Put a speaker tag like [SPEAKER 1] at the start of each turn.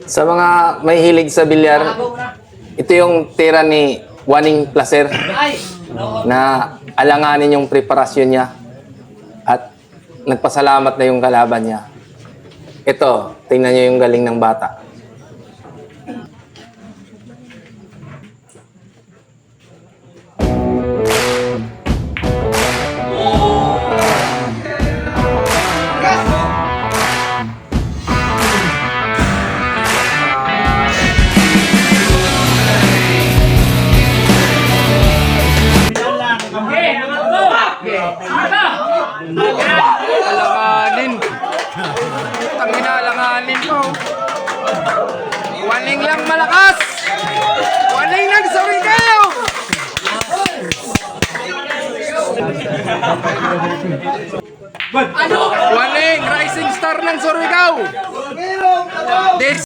[SPEAKER 1] Sa mga may hilig sa bilyar, ito yung tira ni Waning Placer na alanganin yung preparasyon niya at nagpasalamat na yung kalaban niya. Ito, tingnan niyo yung galing ng bata.
[SPEAKER 2] Alanganin. Tangina, alanganin po. Waling lang malakas. Waling nagsawi kayo. Waling, rising star ng Surigao.